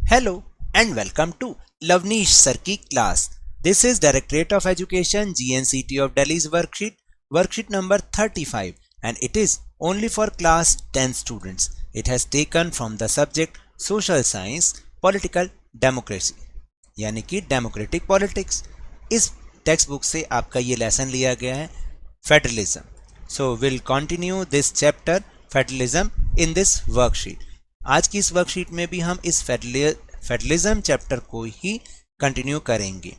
Hello and welcome to Lavneesh Sir की class. This is Directorate of Education GNCT of Delhi's worksheet number 35 and it is only for class 10 students. It has taken from the subject Social Science Political Democracy यानी कि Democratic Politics. इस text book से आपका ये lesson लिया गया है federalism. So we'll continue this chapter federalism in this worksheet. आज की इस वर्कशीट में भी हम इस फेडरलिज्म चैप्टर को ही कंटिन्यू करेंगे.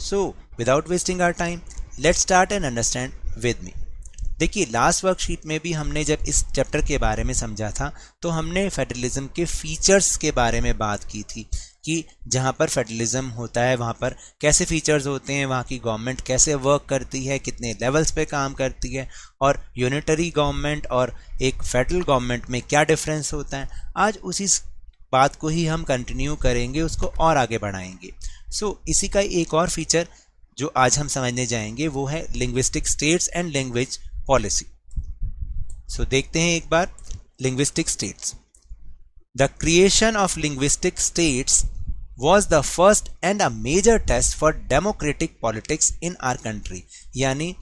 So without wasting our time let's start and understand with me. देखिए, लास्ट वर्कशीट में भी हमने जब इस चैप्टर के बारे में समझा था तो हमने फेडरलिज्म के फीचर्स के बारे में बात की थी कि जहाँ पर फेडरलिज्म होता है वहाँ पर कैसे फीचर्स होते हैं, वहाँ की गवर्नमेंट कैसे वर्क करती है, कितने लेवल्स पे काम करती है और यूनिटरी गवर्नमेंट और एक फेडरल गवर्नमेंट में क्या डिफरेंस होता है. आज उसी बात को ही हम कंटिन्यू करेंगे, उसको और आगे बढ़ाएंगे. सो इसी का एक और फीचर जो आज हम समझने जाएंगे वो है linguistic states and language policy. So देखते हैं एक बार linguistic states. The creation of linguistic states was the first and a major test for democratic politics in our country. यानी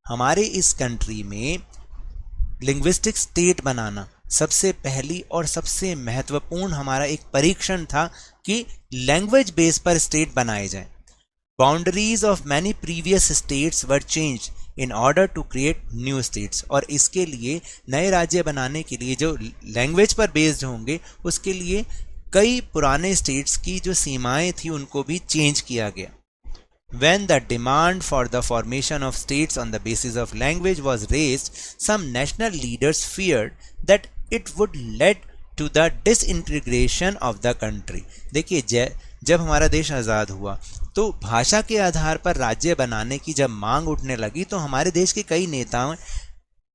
हमारे इस कंट्री में लिंग्विस्टिक स्टेट बनाना सबसे पहली और सबसे महत्वपूर्ण हमारा एक परीक्षण था कि लैंग्वेज बेस पर स्टेट बनाए जाए. Boundaries of many previous states were changed in order to create new states. और इसके लिए नए राज्य बनाने के लिए जो लैंग्वेज पर बेस्ड होंगे उसके लिए कई पुराने स्टेट्स की जो सीमाएं थी उनको भी चेंज किया गया. When the demand for the formation of states on the basis of language was raised, some national leaders feared that it would lead to the disintegration of the country. देखिए, जब हमारा देश आज़ाद हुआ तो भाषा के आधार पर राज्य बनाने की जब मांग उठने लगी तो हमारे देश के कई नेताओं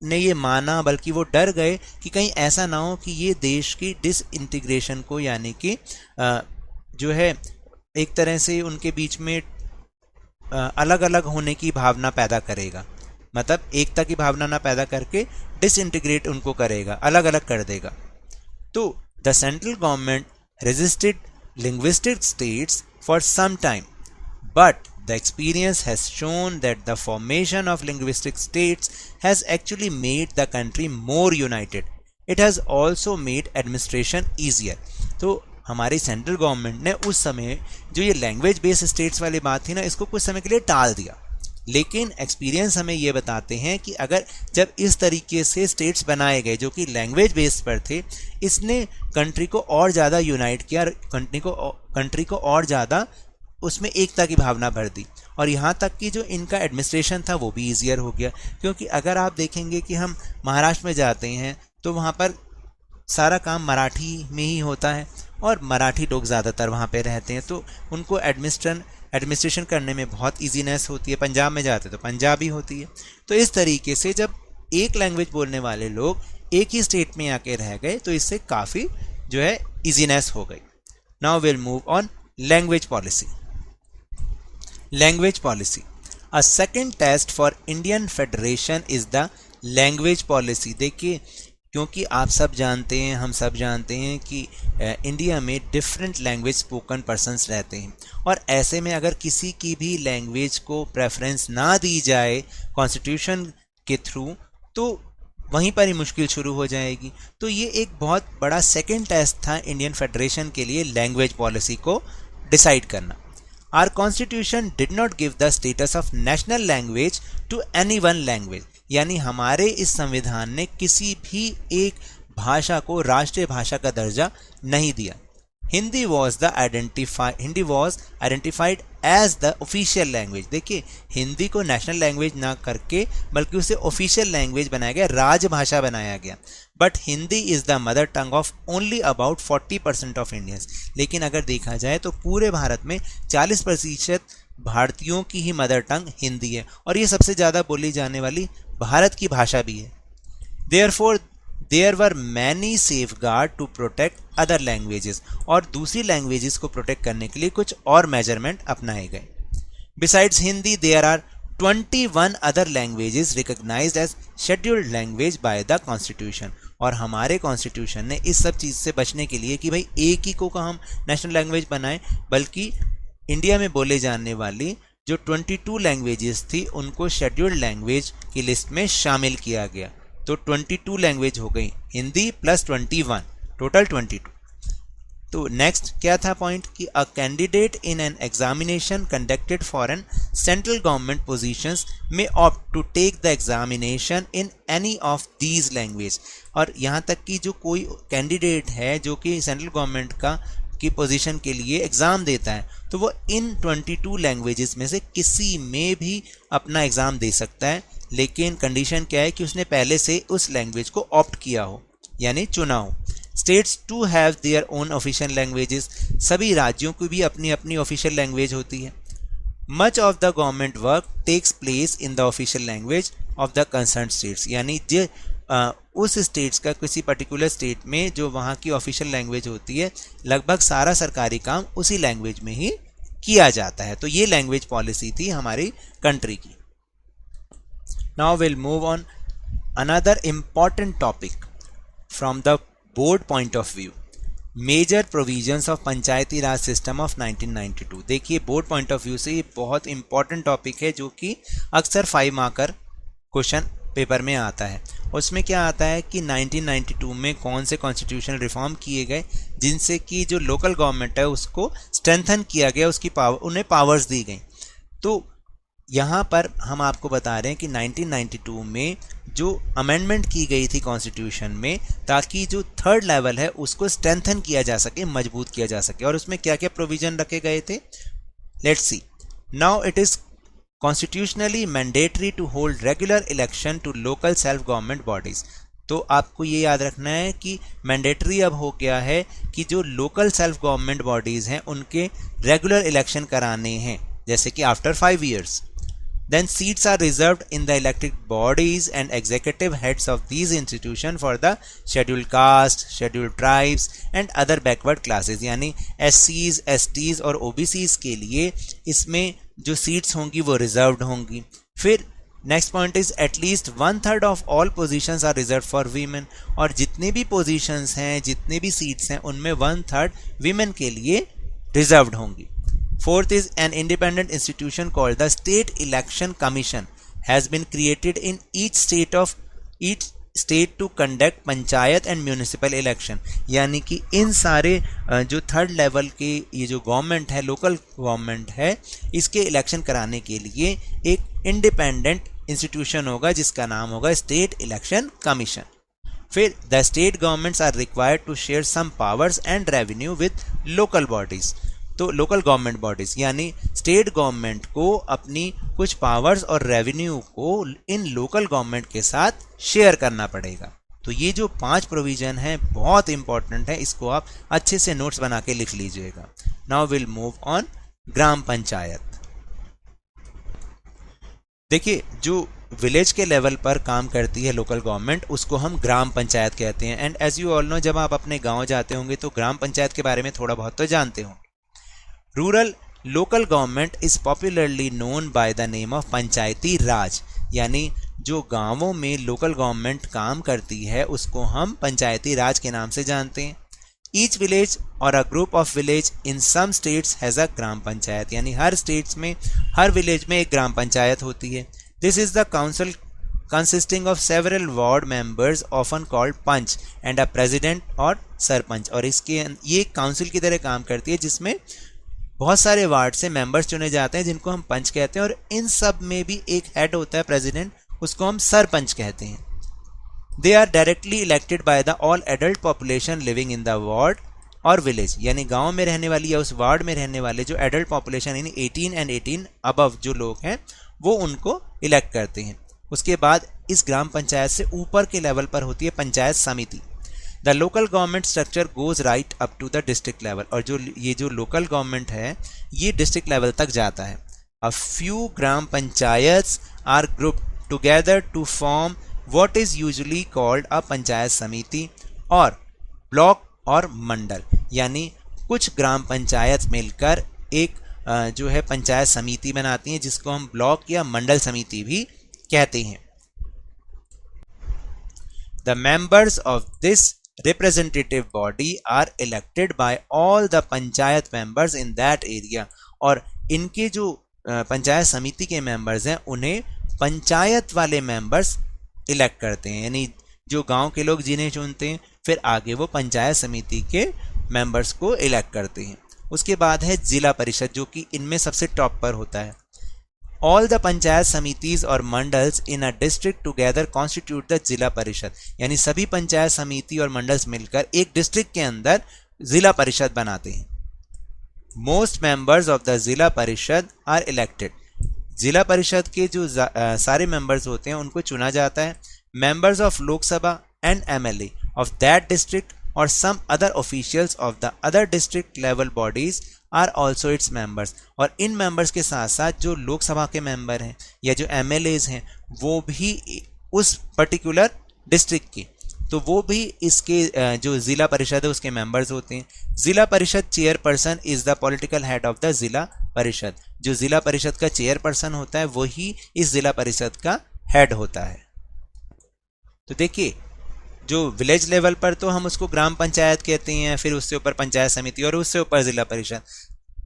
ने ये माना, बल्कि वो डर गए कि कहीं ऐसा ना हो कि ये देश की डिसइंटीग्रेशन को यानी कि जो है एक तरह से उनके बीच में अलग अलग होने की भावना पैदा करेगा. मतलब एकता की भावना ना पैदा करके डिसइंटीग्रेट उनको करेगा, अलग अलग कर देगा. तो the central government resisted linguistic states for some time, but the experience has shown that the formation of linguistic states has actually made the country more united. It has also made administration easier. तो हमारी central government ने उस समय जो ये language based states वाली बात थी ना, इसको कुछ समय के लिए टाल दिया. लेकिन एक्सपीरियंस हमें ये बताते हैं कि अगर जब इस तरीके से स्टेट्स बनाए गए जो कि लैंग्वेज बेस्ड पर थे, इसने कंट्री को और ज़्यादा यूनाइट किया, कंट्री को और ज़्यादा उसमें एकता की भावना भर दी. और यहाँ तक कि जो इनका एडमिनिस्ट्रेशन था वो भी ईजियर हो गया. क्योंकि अगर आप देखेंगे कि हम महाराष्ट्र में जाते हैं तो वहाँ पर सारा काम मराठी में ही होता है और मराठी लोग ज़्यादातर वहाँ पे रहते हैं, तो उनको एडमिनिस्ट्रेशन करने में बहुत ईजीनेस होती है. पंजाब में जाते तो पंजाबी होती है. तो इस तरीके से जब एक लैंग्वेज बोलने वाले लोग एक ही स्टेट में आके रह गए तो इससे काफ़ी जो है ईजीनेस हो गई. Now will move on language policy. Language policy, a second test for Indian federation is the language policy. देखिए, क्योंकि आप सब जानते हैं, हम सब जानते हैं कि इंडिया में डिफरेंट लैंग्वेज स्पोकन पर्सन्स रहते हैं और ऐसे में अगर किसी की भी लैंग्वेज को प्रेफरेंस ना दी जाए कॉन्स्टिट्यूशन के थ्रू तो वहीं पर ही मुश्किल शुरू हो जाएगी. तो ये एक बहुत बड़ा सेकंड टेस्ट था इंडियन फेडरेशन के लिए लैंग्वेज पॉलिसी को डिसाइड करना. Our constitution did not give the status of national language to any one language. यानी हमारे इस संविधान ने किसी भी एक भाषा को राष्ट्रीय भाषा का दर्जा नहीं दिया. Hindi was identified as the official language. देखिए, हिंदी को नेशनल लैंग्वेज ना करके बल्कि उसे ऑफिशियल लैंग्वेज बनाया गया, राजभाषा बनाया गया. But Hindi is the mother tongue of only about 40% of Indians. लेकिन अगर देखा जाए तो पूरे भारत में 40% भारतीयों की ही मदर टंग हिंदी है और ये सबसे ज़्यादा बोली जाने वाली भारत की भाषा भी है. Therefore, there were many safeguards to protect other languages. और दूसरी लैंग्वेजेस को प्रोटेक्ट करने के लिए कुछ और मेजरमेंट अपनाए गए. Besides Hindi, there are 21 other languages recognized as scheduled language by the Constitution. और हमारे कॉन्स्टिट्यूशन ने इस सब चीज़ से बचने के लिए कि भाई एक ही को हम नेशनल लैंग्वेज बनाएं, बल्कि इंडिया में बोले जाने वाली जो 22 लैंग्वेजेस थी उनको शेड्यूल्ड लैंग्वेज की लिस्ट में शामिल किया गया। तो 22 लैंग्वेज हो गई, हिंदी प्लस 21, टोटल 22। तो नेक्स्ट क्या था पॉइंट कि a candidate in an examination conducted for an central government positions में opt to take the examination in any of these language. और यहाँ तक कि जो कोई कैंडिडेट है जो कि सेंट्रल गवर्नमेंट की पोजीशन के लिए एग्ज़ाम देता है तो वो इन 22 लैंग्वेजेस में से किसी में भी अपना एग्ज़ाम दे सकता है, लेकिन कंडीशन क्या है कि उसने पहले से उस लैंग्वेज को ऑप्ट किया हो, यानी चुना हो। States to have their own official languages, सभी राज्यों की भी अपनी अपनी ऑफिशियल लैंग्वेज होती है। Much of the government work takes place in the official language of the concern states, यानी उस स्टेट्स का किसी पर्टिकुलर स्टेट में जो वहाँ की ऑफिशियल लैंग्वेज होती है, लगभग सारा सरकारी काम उसी लैंग्वेज में ही किया जाता है। तो ये लैंग्वेज पॉलिसी थी हमारी कंट्री की। Now will move on another important topic from the board point of view, major provisions of panchayati raj system of 1992। देखिए बोर्ड पॉइंट ऑफ व्यू से ये बहुत इंपॉर्टेंट टॉपिक है जो कि अक्सर 5 मार्कर क्वेश्चन पेपर में आता है। उसमें क्या आता है कि 1992 में कौन से कॉन्स्टिट्यूशनल रिफॉर्म किए गए जिनसे कि जो लोकल गवर्नमेंट है उसको स्ट्रेंथन किया गया, उसकी उन्हें पावर्स दी गई। तो यहाँ पर हम आपको बता रहे हैं कि 1992 में जो अमेंडमेंट की गई थी कॉन्स्टिट्यूशन में ताकि जो थर्ड लेवल है उसको स्ट्रेंथन किया जा सके, मजबूत किया जा सके। और उसमें क्या क्या प्रोविजन रखे गए थे, let's see. Now it is constitutionally mandatory to hold regular election to local self government bodies. तो आपको ये याद रखना है कि मैंडेटरी अब हो गया है कि जो लोकल सेल्फ गवर्नमेंट बॉडीज़ हैं उनके रेगुलर इलेक्शन कराने हैं, जैसे कि after 5 years। Then seats are reserved in the elected bodies and executive heads of these institutions for the scheduled caste, scheduled tribes and other backward classes, यानी SCs, STs और OBCs के लिए इसमें जो सीट्स होंगी वो रिजर्व्ड होंगी। फिर next point is at least 1/3 of all positions are reserve for women, और जितने भी पोजीशंस हैं, जितने भी सीट्स हैं उनमें 1/3 वीमेन के लिए रिजर्व्ड होंगी। Fourth is an independent institution called the State Election Commission has been created in each state to conduct panchayat and municipal election, यानी कि इन सारे जो थर्ड लेवल के ये जो गवर्नमेंट है, लोकल गवर्नमेंट है, इसके इलेक्शन कराने के लिए एक इंडिपेंडेंट इंस्टीट्यूशन होगा जिसका नाम होगा स्टेट इलेक्शन कमीशन। फिर the state governments are required to share some powers and revenue with local bodies. तो लोकल गवर्नमेंट बॉडीज यानी स्टेट गवर्नमेंट को अपनी कुछ पावर्स और रेवेन्यू को इन लोकल गवर्नमेंट के साथ शेयर करना पड़ेगा। तो ये जो 5 प्रोविजन है बहुत इंपॉर्टेंट है, इसको आप अच्छे से नोट्स बना के लिख लीजिएगा। नाउ विल मूव ऑन ग्राम पंचायत। देखिए जो विलेज के लेवल पर काम करती है लोकल गवर्नमेंट उसको हम ग्राम पंचायत कहते हैं। And as you all know, जब आप अपने गांव जाते होंगे तो ग्राम पंचायत के बारे में थोड़ा बहुत तो जानते होंगे। Rural local government is popularly known by the name of panchayati raj, यानी जो गांवों में लोकल गवर्नमेंट काम करती है उसको हम पंचायती राज के नाम से जानते हैं। ईच विलेज और a group of village in some states has a gram panchayat, यानी हर स्टेट्स में हर विलेज में एक ग्राम पंचायत होती है। This is the council consisting of several ward members often called panch and a president और सरपंच। और इसके ये काउंसिल की तरह काम करती है जिसमें बहुत सारे वार्ड से मेंबर्स चुने जाते हैं जिनको हम पंच कहते हैं, और इन सब में भी एक हेड होता है प्रेसिडेंट, उसको हम सरपंच कहते हैं। They are directly elected by the all adult population living in the ward और विलेज, यानी गांव में रहने वाली या उस वार्ड में रहने वाले जो एडल्ट पॉपुलेशन यानी 18 एंड 18 अबव जो लोग हैं वो उनको इलेक्ट करते हैं। उसके बाद इस ग्राम पंचायत से ऊपर के लेवल पर होती है panchayat samiti. The local government structure goes right up to the district level, और जो लोकल गवर्नमेंट है ये डिस्ट्रिक्ट लेवल तक जाता है। A few gram panchayats are group together to form what is usually called a panchayat samiti और ब्लॉक और मंडल, यानी कुछ ग्राम पंचायत मिलकर एक जो है पंचायत समिति बनाती हैं जिसको हम ब्लॉक या मंडल समिति भी कहते हैं। The members of this representative body are elected by all the panchayat members in that area. और इनके जो पंचायत समिति के मेंबर्स हैं उन्हें पंचायत वाले मेंबर्स इलेक्ट करते हैं, यानी जो गांव के लोग जिन्हें चुनते हैं फिर आगे वो पंचायत समिति के मेंबर्स को इलेक्ट करते हैं। उसके बाद है जिला परिषद, जो कि इनमें सबसे टॉप पर होता है। ऑल द पंचायत समितिज और mandals in a district together constitute the zila parishad, यानी सभी पंचायत समिति और मंडल्स मिलकर एक डिस्ट्रिक्ट के अंदर जिला परिषद बनाते हैं। Most members of the zila परिषद आर इलेक्टेड, जिला परिषद के जो सारे मेंबर्स होते हैं उनको चुना जाता है। Members of Lok Sabha and MLA of that district और some other officials of the other district level bodies are also its members, और इन मेंबर्स के साथ साथ जो लोकसभा के मेंबर हैं या जो एमएलएज हैं वो भी उस पर्टिकुलर डिस्ट्रिक्ट के, तो वो भी इसके जो जिला परिषद है उसके मेंबर्स होते हैं। जिला परिषद chairperson is the political head of the zila परिषद, जो जिला परिषद का चेयरपर्सन होता है वही इस जिला परिषद का हेड होता है। तो देखिए, जो विलेज लेवल पर तो हम उसको ग्राम पंचायत कहते हैं, फिर उससे ऊपर पंचायत समिति और उससे ऊपर जिला परिषद।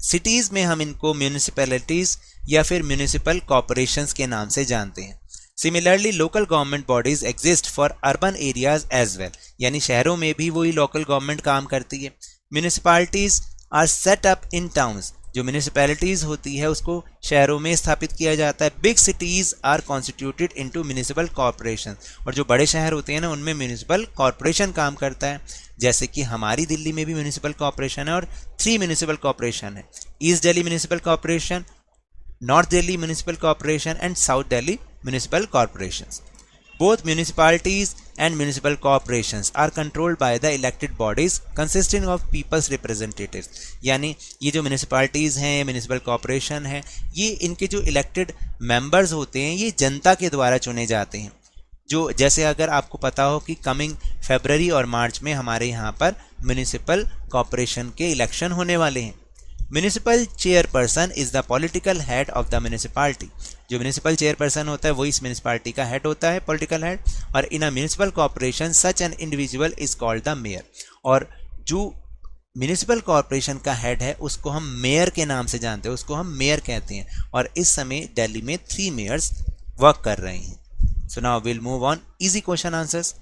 सिटीज़ में हम इनको म्यूनिसिपैलिटीज़ या फिर म्यूनिसिपल कॉरपोरेशंस के नाम से जानते हैं। Similarly local government bodies exist for urban areas as well, यानी शहरों में भी वही लोकल गवर्नमेंट काम करती है। Municipalities are set up in towns, जो म्यूनिसिपैलिटीज़ होती है उसको शहरों में स्थापित किया जाता है। Big cities are constituted into municipal corporation, और जो बड़े शहर होते हैं ना उनमें म्यूनिसिपल कॉरपोरेशन काम करता है। जैसे कि हमारी दिल्ली में भी म्यूनिसिपल कॉरपोरेशन है और 3 म्यूनिसिपल कॉरपोरेशन है, east Delhi municipal corporation, north Delhi municipal corporation and south Delhi municipal corporations. Both municipalities and municipal corporations are controlled by the elected bodies consisting of people's representatives, यानी ये जो म्यूनिसिपैलिटीज़ हैं, म्यूनिसिपल कॉरपोरेशन है, ये इनके जो इलेक्टेड मेंबर्स होते हैं ये जनता के द्वारा चुने जाते हैं। जो जैसे अगर आपको पता हो कि कमिंग फरवरी और मार्च में हमारे यहाँ पर म्यूनिसिपल कॉरपोरेशन के इलेक्शन होने वाले हैं। Municipal chairperson is the political head of the municipality, जो म्यूनिसिपल चेयरपर्सन होता है वो इस म्यूनिसिपैलिटी का हेड होता है, पॉलिटिकल हेड। और in a municipal corporation such an individual is called the mayor, और जो म्यूनिसिपल कॉरपोरेशन का हेड है उसको हम मेयर के नाम से जानते हैं, उसको हम मेयर कहते हैं। और इस समय दिल्ली में 3 मेयर्स वर्क कर रहे हैं। So now will move on easy question answers.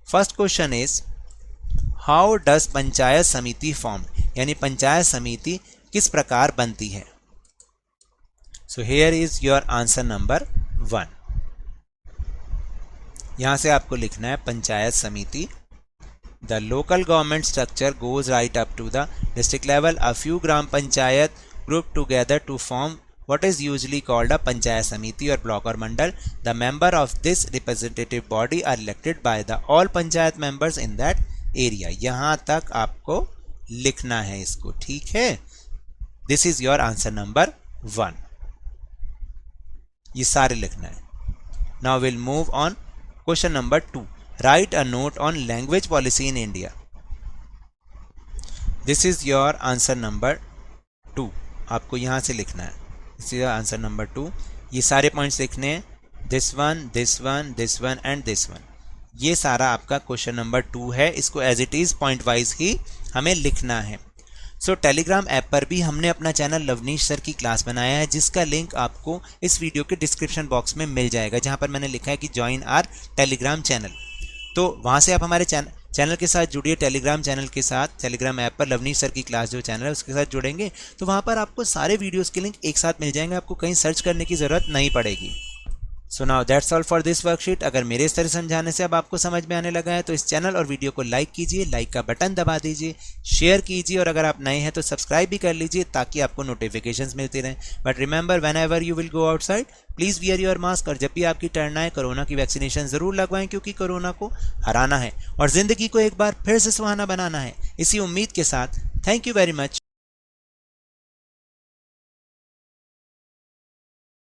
First question is how does panchayat samiti form, यानी पंचायत समिति किस प्रकार बनती है। So here is your answer number 1। यहां से आपको लिखना है panchayat samiti. The local government structure goes right up to the district level. A few gram panchayat group together to form what is usually called a panchayat samiti और ब्लॉक और मंडल। The member of this representative body are elected by the all panchayat members in that area। यहां तक आपको लिखना है इसको, ठीक है। This is your answer number 1, ये सारे लिखना है। Now will move on question number 2। Right a note on language policy in India. This is your answer number 2, आपको यहां से लिखना है। This is answer number 2। ये सारे पॉइंट्स लिखने हैं, this one, this one, this one and this one. ये सारा आपका क्वेश्चन नंबर 2 है, इसको as it is point wise ही हमें लिखना है। सो टेलीग्राम ऐप पर भी हमने अपना चैनल लवनीश सर की क्लास बनाया है, जिसका लिंक आपको इस वीडियो के डिस्क्रिप्शन बॉक्स में मिल जाएगा, जहां पर मैंने लिखा है कि ज्वाइन आवर टेलीग्राम चैनल। तो वहां से आप हमारे चैनल के साथ जुड़िए, टेलीग्राम चैनल के साथ। टेलीग्राम ऐप पर लवनीश सर की क्लास जो चैनल है उसके साथ जुड़ेंगे तो वहाँ पर आपको सारे वीडियोस के लिंक एक साथ मिल जाएंगे, आपको कहीं सर्च करने की ज़रूरत नहीं पड़ेगी। So now that's all for this worksheet. अगर मेरे इस तरह समझाने से अब आपको समझ में आने लगा है तो इस चैनल और वीडियो को लाइक कीजिए, लाइक का बटन दबा दीजिए, शेयर कीजिए, और अगर आप नए हैं तो सब्सक्राइब भी कर लीजिए ताकि आपको नोटिफिकेशंस मिलती रहें। But remember, when ever you will go outside please wear your mask, और जब भी आपकी टर्न आए कोरोना की वैक्सीनेशन ज़रूर लगवाएं, क्योंकि कोरोना को हराना है और ज़िंदगी को एक बार फिर से सुहाना बनाना है। इसी उम्मीद के साथ थैंक यू वेरी मच।